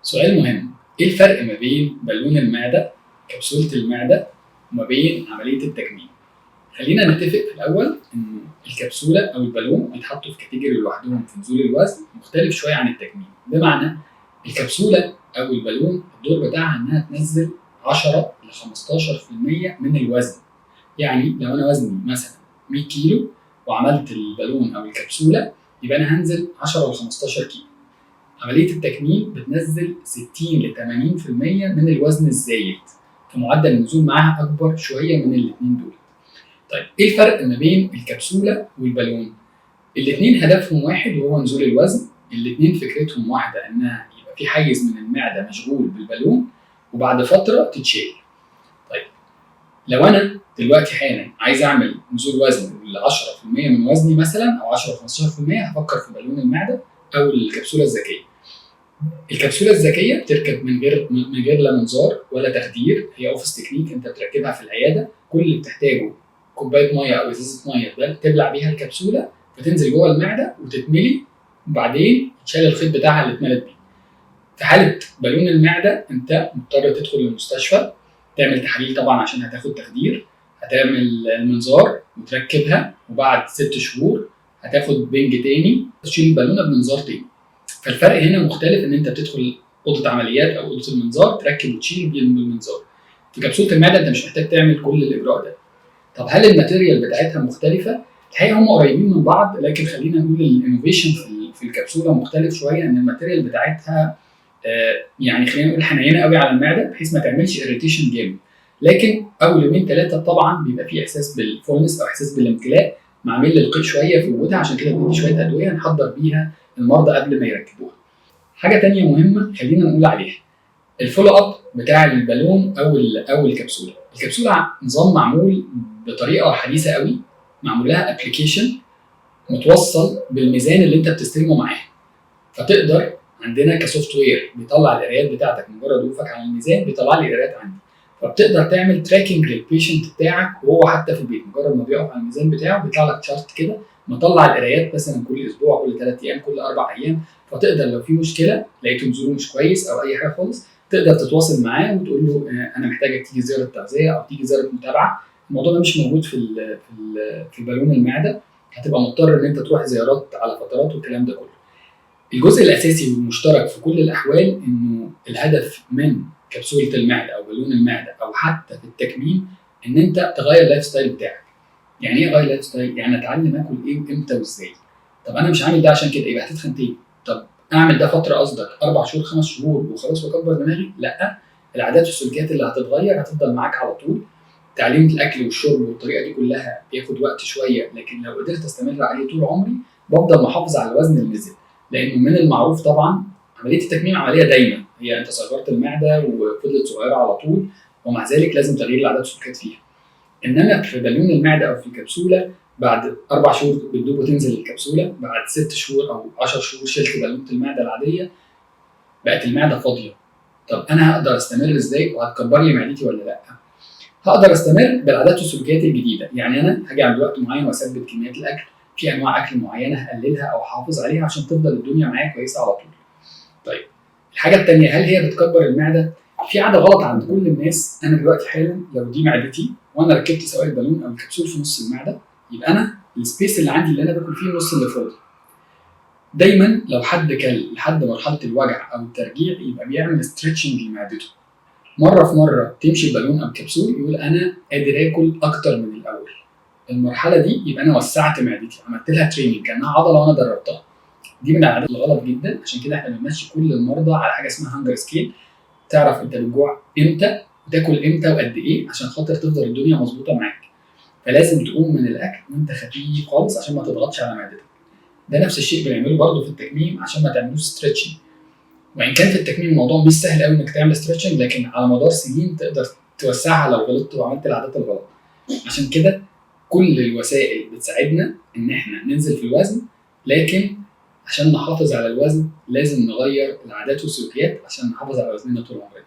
سؤال مهم، ايه الفرق ما بين بالون المعدة، كبسولة المعدة، وما بين عملية التكميم؟ خلينا نتفق في الأول إن الكبسولة أو البالون بيتحطوا في كاتيجوري لوحدهم في نزول الوزن مختلف شوية عن التكميم، بمعنى الكبسولة أو البالون الدور بتاعها إنها تنزل 10 ل 15% من الوزن. يعني لو أنا وزني مثلا 100 كيلو وعملت البالون أو الكبسولة يبقى أنا هنزل 10 ل 15 كيلو. عملية التكميم بتنزل 60 ل 80% من الوزن الزايد، فمعدل النزول معاها أكبر شوية من الاتنين دول. طيب إيه الفرق ما بين الكبسولة والبالون؟ الاتنين هدفهم واحد وهو نزول الوزن، الاتنين فكرتهم واحدة إنها يبقى في حيز من المعدة مشغول بالبالون وبعد فترة تتشال. طيب لو أنا دلوقتي حالا عايز أعمل نزول وزن ل 10% من وزني مثلا أو 10 15%، هفكر في بالون المعدة أو الكبسولة الذكية. الكبسوله الذكيه بتركب من غير لا منظار ولا تخدير، هي اوفيس تكنيك انت بتركبها في العياده، كل اللي بتحتاجه كوبايه ميه او ازازه ميه تبلع بيها الكبسوله فتنزل جوه المعده وتتملي، وبعدين تشيل الخيط بتاعها اللي اتملت بيه. في حاله بالون المعده انت مضطر تدخل المستشفى تعمل تحاليل طبعا عشان هتاخد تخدير، هتعمل المنظار وتركبها، وبعد 6 شهور هتاخد بنج تاني تشيل البالونه بمنظار تاني. فالفرق هنا مختلف، ان انت بتدخل اوضه عمليات او اوضه المنظار تركب وتشيل بالمنظار. في كبسوله المعده انت مش محتاج تعمل كل الاجراء ده. طب هل الماتيريال بتاعتها مختلفه؟ الحقيقه هم قريبين من بعض، لكن خلينا نقول الانوفيشن في الكبسوله مختلف شويه، ان الماتيريال بتاعتها يعني خلينا نقول حنينه قوي على المعده بحيث ما تعملش اريتيشن جامد، لكن اول يومين ثلاثه طبعا بيبقى في احساس بالفولنس او احساس بالامتلاء، معمل للقيط شويه في وجودها، عشان كده بندي شويه ادويه نحضر بيها المرضى قبل ما يركبوها. حاجه تانية مهمه خلينا نقول عليها، الفولو اب بتاع البالون او الكبسوله. الكبسوله نظام معمول بطريقه حديثه قوي، معمول لها ابلكيشن متوصل بالميزان اللي انت بتستلمه معاها، فتقدر عندنا كسوفت وير بيطلع القرايات بتاعتك، مجرد وقوفك على الميزان بيطلع لي القرايات عندي، فبتقدر تعمل تراكنج للبيشنت بتاعك وهو حتى في البيت، مجرد ما بيقف على الميزان بتاعه بيطلع لك شارت كده مطلع القرايات مثلا كل اسبوع، كل 3 ايام، كل 4 ايام، فتقدر لو في مشكله لقيته نزوله مش كويس او اي حاجه خالص تقدر تتواصل معاه وتقول له انا محتاجك تيجي زياره تغذيه او تيجي زياره متابعه. الموضوع ده مش موجود في بالون المعده، هتبقى مضطر ان انت تروح زيارات على فترات والكلام ده كله. الجزء الاساسي والمشترك في كل الاحوال انه الهدف من كبسوله المعده او بالون المعده او حتى في التكميم ان انت تغير اللايف ستايل بتاعك. يعني ايه غير لايف ستايل؟ يعني اتعلم اكل ايه وامتى وازاي. طب انا مش عامل ده عشان كده يبقى هتتخن تاني. طب اعمل ده فتره قصدك 4 شهور 5 شهور وخلاص واكبر دماغي؟ لا، العادات والسلوكيات اللي هتتغير هتفضل معاك على طول. تعليم الاكل والشرب والطريقه دي كلها بياخد وقت شويه، لكن لو قدرت استمر عليه طول عمري بفضل محافظ على الوزن اللي نزل. لانه من المعروف طبعا عمليه التكميم عمليه دايما، هي انت صغرت المعده وفضلت صغيره على طول، ومع ذلك لازم تغيير العادات والسلوكيات فيها. انما في بالون المعده او في الكبسوله بعد 4 شهور بتدوب وتنزل الكبسوله، بعد 6 شهور او 10 شهور شلت بالونه المعده العاديه بقت المعده فاضيه. طب انا هقدر استمر ازاي وهتكبر لي معدتي ولا لا؟ هقدر استمر بالعادات والسلوكيات الجديده، يعني انا هاجي عند وقت معين واثبت كميات الاكل، في انواع اكل معينه هقللها او احافظ عليها عشان تفضل الدنيا معايا كويسه على طول. طيب الحاجه الثانيه، هل هي بتكبر المعده؟ في عاده غلط عند كل الناس. انا دلوقتي حالا لو دي معدتي وانا ركبت سواء البالون او الكبسول في نص المعده، يبقى انا السبيس اللي عندي اللي انا باكل فيه النص اللي فاضي. دايما لو حد كل لحد مرحله الوجع او الترجيع يبقى بيعمل ستريتشنج لمعدته. مره في مره تمشي البالون او الكبسول يقول انا قادر اكل اكتر من الاول. المرحله دي يبقى انا وسعت معدتي، عملت لها تريننج كانها عضله وانا دربتها. دي من العادات الغلط جدا، عشان كده احنا بنمشي كل المرضى على حاجه اسمها هانجر سكيل، تعرف انت بتجوع امتى وتاكل امتى وقد ايه عشان خاطر تفضل الدنيا مظبوطه معاك. فلازم تقوم من الاكل وانت خفيف خالص عشان ما تضغطش على معدتك. ده نفس الشيء بنعمله برضه في التكميم عشان ما تعملوش ستريتشنج. وان كان في التكميم الموضوع مش سهل قوي انك تعمل ستريتشنج، لكن على مدار سنين تقدر توسعها لو غلطت وعملت العادات الغلط. عشان كده كل الوسائل بتساعدنا ان احنا ننزل في الوزن، لكن عشان نحافظ على الوزن لازم نغير العادات والسلوكيات عشان نحافظ على وزننا طول عمرنا.